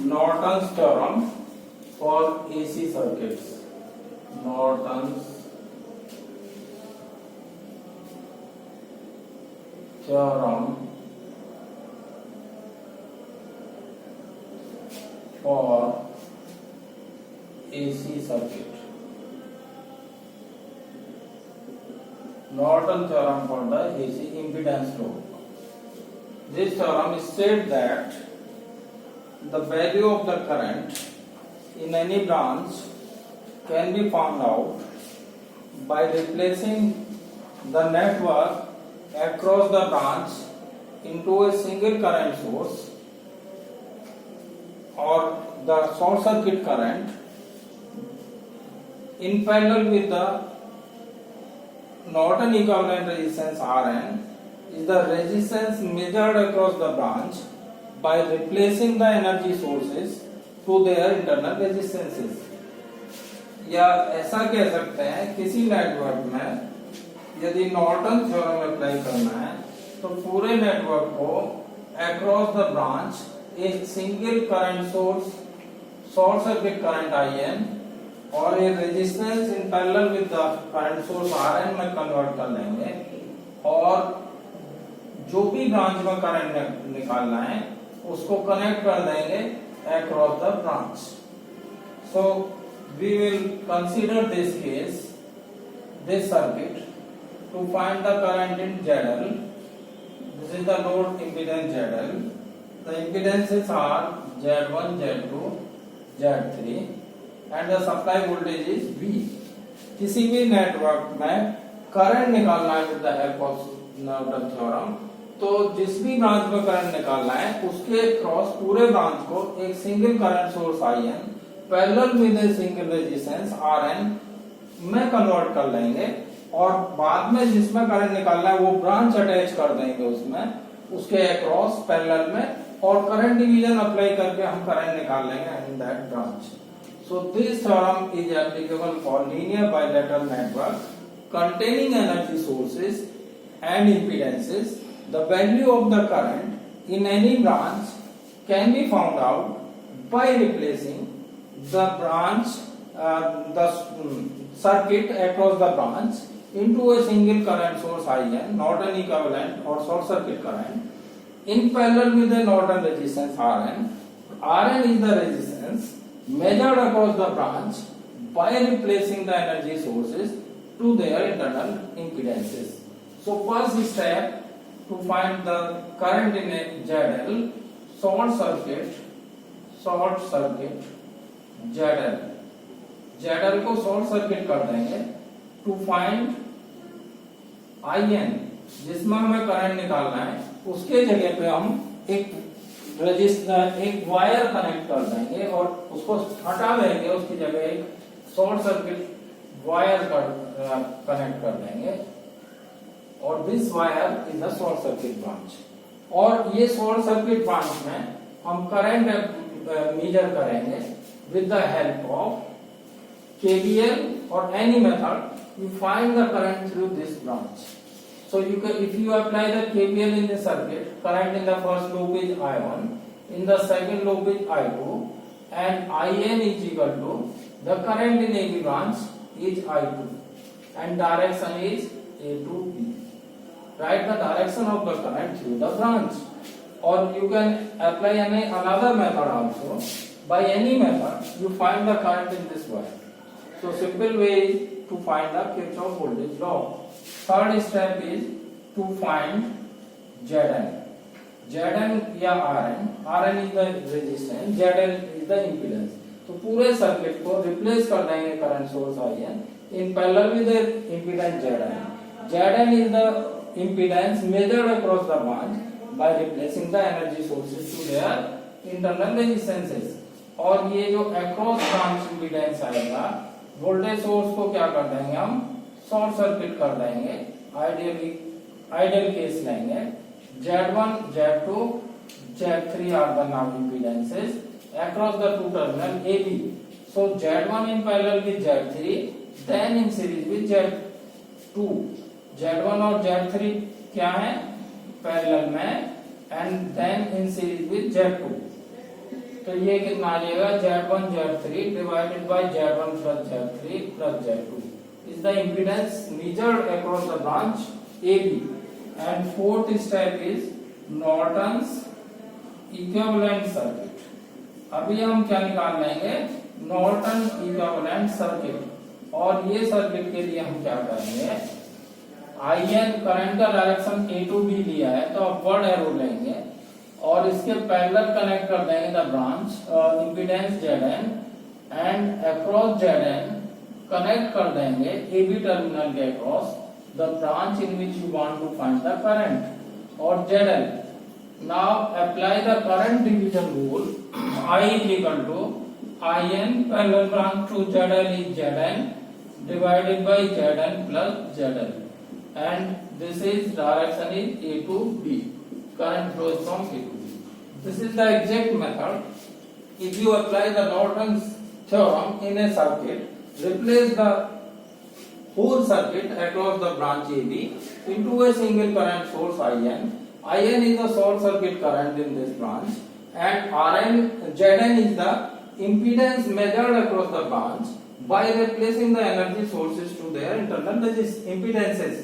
Norton's theorem for AC circuits. Norton's theorem for AC circuit. Norton theorem for the AC impedance law. This theorem states that the value of the current in any branch can be found out by replacing the network across the branch into a single current source or the short circuit current in parallel with the Norton equivalent resistance Rn is the resistance measured across the branch by replacing the energy sources to their internal resistances. या ऐसा कह सकते हैं किसी network में यदि Norton theorem apply करना है तो पूरे नेटवर्क को अक्रॉस द ब्रांच एक single current source short circuit current IN और ये resistance in parallel with the current source Rn में कन्वर्ट कर लेंगे और जो भी ब्रांच में करंट निकालना है उसको कनेक्ट कर देंगे across the branch. So we will consider this case, this circuit to find the current in ZL. This is the load impedance ZL. The impedances are Z1, Z2, Z3 and the supply voltage is V. किसी भी network में current निकालना है with the help of Norton theorem तो जिस भी branch में current निकालना है उसके क्रॉस पूरे ब्रांच को एक single current source IN parallel with a single resistance Rn में कन्वर्ट कर लेंगे और बाद में जिसमें करंट निकालना है वो ब्रांच अटैच कर देंगे उसमें उसके अक्रॉस पैरेलल में और करंट डिवीजन अप्लाई करके हम करंट निकाल लेंगे in that branch. So this theorem is applicable for linear bilateral network containing energy sources and impedances. The value of the current in any branch can be found out by replacing the branch circuit across the branch into a single current source IN, Norton equivalent or short circuit current, in parallel with the Norton resistance Rn. Rn is the resistance measured across the branch by replacing the energy sources to their internal impedances. So first step to find the current in a ZL, short circuit ZL. ZL को short circuit कर देंगे to find IN जिसमें हमें current निकालना है उसके जगह पे हम एक रजिस्टर एक वायर कनेक्ट कर देंगे और उसको हटा देंगे उसकी जगह एक शॉर्ट सर्किट वायर कनेक्ट कर देंगे और this wire is the short circuit branch. और ये शॉर्ट सर्किट ब्रांच में हम करंट मेजर करेंगे with the help of KVL or any method. You find the current through this branch. So you can, if you apply the KVL in the circuit, current in the first loop is I1, in the second loop is I2, and IN is equal to the current in AB branch is I2, and direction is A to B. Write the direction of the current through the branch. Or you can apply another method also. By any method, you find the current in this wire. So simple way is to find the Kirchhoff voltage law. Third step is to find Zn. Zn या Rn. Rn is the resistance, Zn is the impedance. तो पूरे circuit को replace कर देंगे current source IN in parallel with the impedance Zn. Zn is the impedance measured across the branch by replacing the energy sources to their internal resistances. और ये जो across branch impedance आएगा voltage source को क्या कर देंगे हम short circuit कर देंगे. आइडियल केस लेंगे Z1, Z2, Z3 are the now impedances across the two terminal AB. So Z1 in parallel with Z3, then in series with Z2. Z1 और Z3 क्या है पैरेलल में and then in series with Z2. तो ये कितना आ जाएगा Z1 Z3 divided by Z1 plus Z3 plus Z2 is the impedance measured across the branch AB. And fourth step is Norton's equivalent circuit. अभी हम क्या निकाल लेंगे, नॉर्टन इक्विवेलेंट सर्किट। और ये सर्किट के लिए हम क्या करेंगे, IN करंट का डायरेक्शन A to B लिया है तो अपवर्ड एरो लेंगे और इसके पैरेलल कनेक्ट कर देंगे the branch impedance Zn and across Zn connect कर देंगे AB टर्मिनल के across the branch in which you want to find the current और ZL। Now apply the current division rule, I is equal to IN parallel branch to ZL is Zn divided by Zn plus ZL, and this is direction is A to B. Current flows from A to B. This is the exact method. If you apply the Norton's theorem in a circuit, replace the whole circuit across the branch AB into a single current source IN. IN is the short circuit current in this branch, and Zn is the impedance measured across the branch by replacing the energy sources to their internal impedances.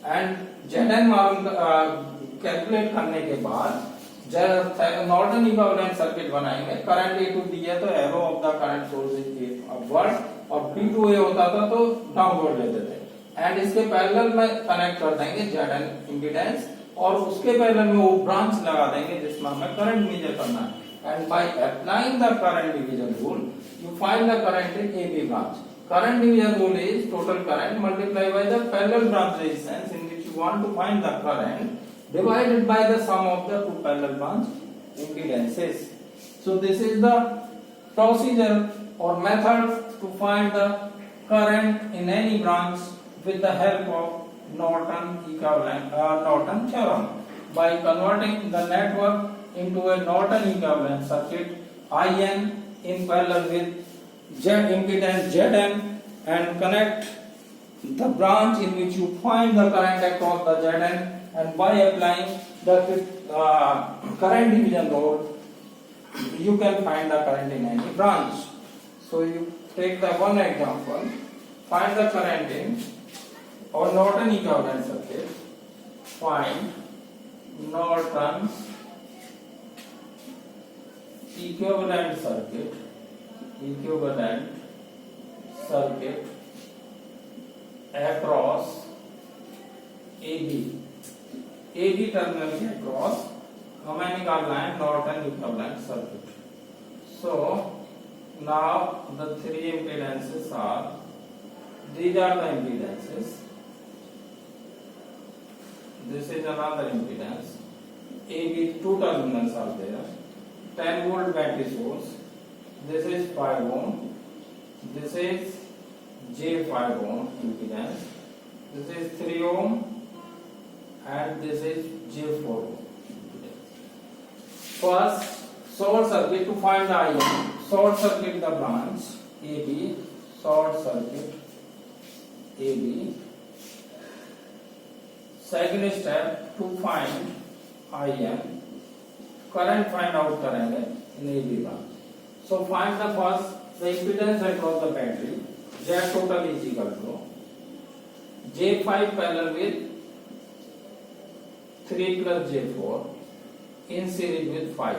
And Zn calculate करने के बाद Norton equivalent circuit बनाएंगे। Current A to B है तो arrow of the current source is upward और B to A होता था तो डाउनवर्ड लेते थे। एंड इसके पैरेलल में कनेक्ट कर देंगे Zn इंपीडेंस और उसके पैरेलल में वो ब्रांच लगा देंगे जिसमें हमें करंट मेजर करना है। And by applying the current division rule you find the current in AB branch. Current division rule is total current multiplied by the parallel branch resistance in which you want to find the current divided by the sum of the two parallel branch impedances. So this is the procedure or method to find the current in any branch with the help of Norton equivalent Norton theorem. By converting the network into a Norton equivalent circuit, IN in parallel with Z impedance Zn and connect the branch in which you find the current across the Zn, and by applying the current division rule you can find the current in any branch. So you take the one example, find the current in or Norton equivalent circuit, find Norton's equivalent circuit across AB terminal के across हमें निकालना है Norton equivalent circuit. So now the three impedances are, these are the impedances, this is another impedance, AB two terminals are there, 10 volt battery source, this is 5 ohm, this is J5 ohm impedance, this is 3 ohm and this is J4 ohm impedance. First, short circuit to find the IN, short circuit the branch AB, short circuit AB. Second step to find IN, current find out करेंगे in AB branch. So find the first the impedance across the battery, Z total is equal to J5 parallel with 3 plus J4 in series with 5.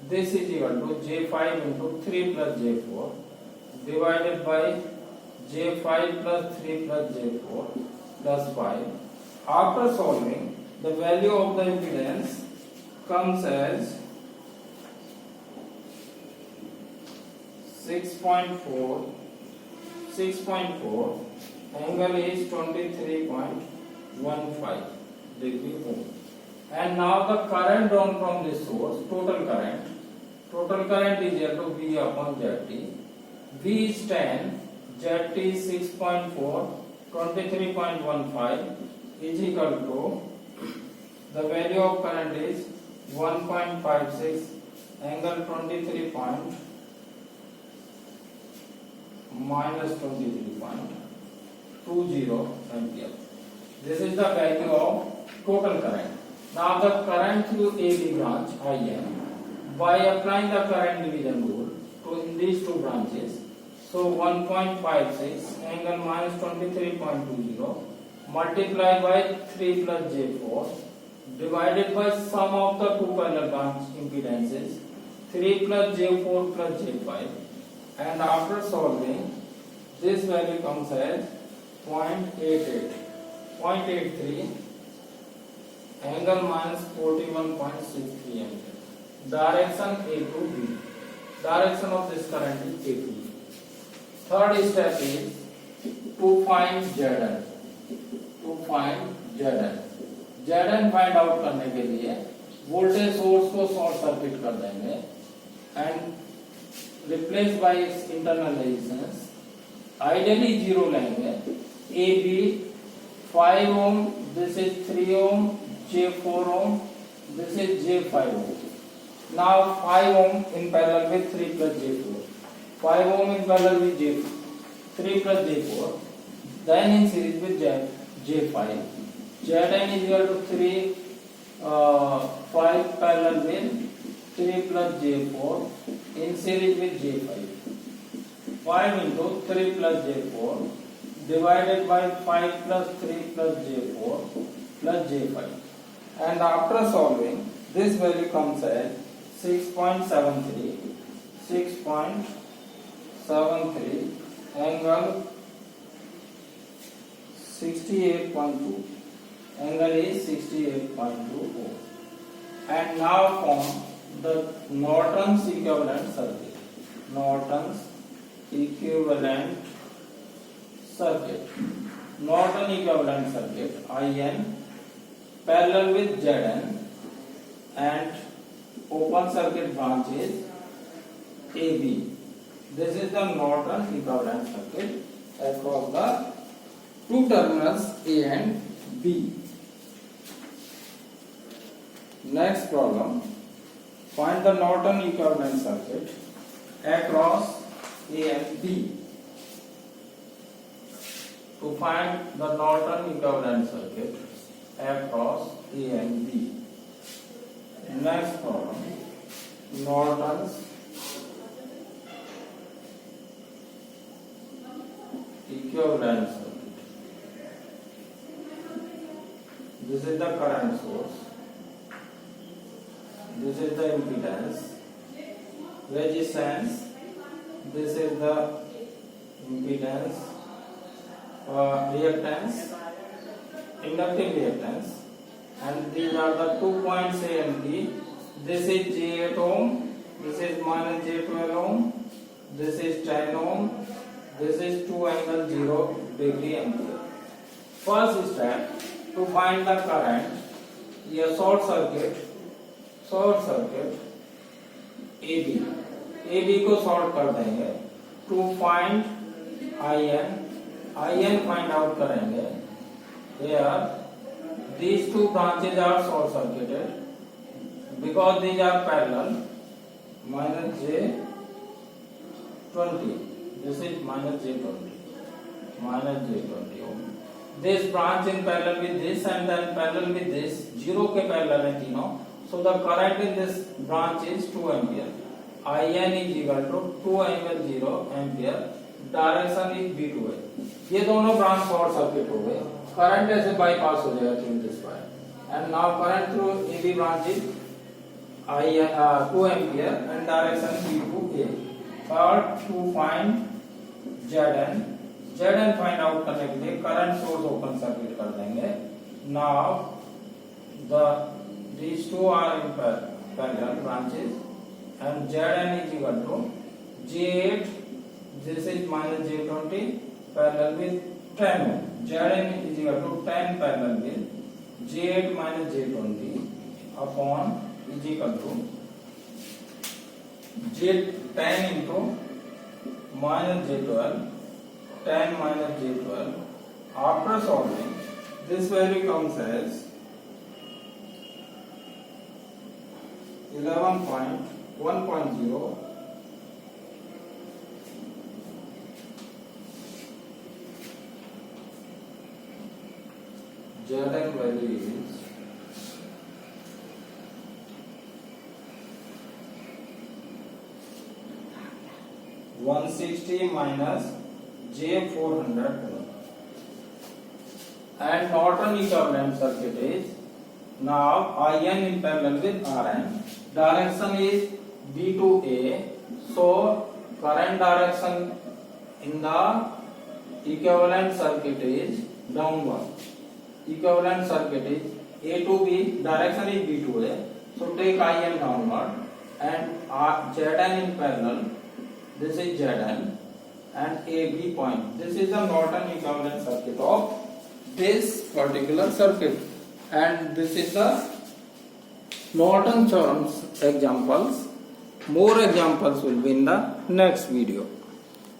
This is equal to J5 into 3 plus J4 divided by J5 plus 3 plus J4 plus 5. After solving, the value of the impedance comes as 6.4, angle is 23.15 degree ohm. And now the current drawn from this source, total current is equal to V upon ZT. V is 10, ZT is 6.4, 23.15 is equal to, the value of current is 1.56, angle 23 point minus 23.20 ampere. This is the value of total current. Now the current through AB branch IN, by applying the current division rule to in these two branches. So 1.56 angle minus 23.20 multiplied by 3 plus J4 divided by sum of the two parallel branch impedances 3 plus J4 plus J5, and after solving this value comes as 0.83 angle minus 41.63 ampere. Direction A to B. Direction of this current is A to B. Third step is to find Zn. Zn find out करने के लिए voltage source को short circuit कर देंगे and replace by its internal resistance. Ideally zero लेंगे. A B 5 ohm, this is 3 ohm, J4 ohm, this is J5 ohm. Now 5 ohm in parallel with 3 plus J4. 5 ohm in parallel with J4, 3 plus J4, then in series with J5. Zn is equal to 5 parallel with 3 plus J4 in series with J5. 5 into 3 plus J4 divided by 5 plus 3 plus J4 plus J5. And after solving, this value comes as 6.73 angle 68.2. Angle is 68.2. And now form the Norton's equivalent circuit. Norton equivalent circuit IN parallel with Zn and open circuit branch is AB. This is the Norton equivalent circuit across the two terminals A and B. Next problem, find the Norton equivalent circuit across A and B. To find the Norton equivalent circuit across A and B. Next problem, Norton's equivalent circuit. This is the current source. This is the impedance, resistance. This is the impedance, reactance, inductive reactance, and these are the 2 points A and B. This is J8 ohm, this is minus J12 ohm, this is 10 ohm, this is 2 angle 0 degree ampere. First step, to find the current, ये short circuit AB को short कर देंगे. To find IN find out करेंगे. Here these two branches are short circuited because these are parallel. minus J20, this is minus J20 ohm. This branch in parallel with this and then parallel with this, zero के parallel है तीनों. So the current in this branch is 2 ampere. IN is equal to 2 angle 0 ampere. Direction is B2. ये दोनों branch short circuit हो गए. Current ऐसे bypass हो जाएगा through this wire. And now current through AB branch is 2 ampere and direction B2A. Third, to find Zn find out करने के लिए करंट सोर्स ओपन सर्किट कर देंगे. Now these two are in parallel branches and Zn is equal to J8, this is minus J20 parallel with 10 ohm. Zn is equal to 10 parallel with J8 minus J20 upon is equal to J10 into minus J12, 10 minus J12. After solving, this value comes as 11.1.0 Zn value is 160 minus J400 and Norton equivalent circuit is now IN in parallel with RN. Direction is B to A, so current direction in the equivalent circuit is downward. Equivalent circuit is A to B, direction is B to A, so take IN downward and Zn in parallel, this is Zn and AB point. This is the Norton equivalent circuit of this particular circuit, and this is the Norton Chorns examples. More examples will be in the next video.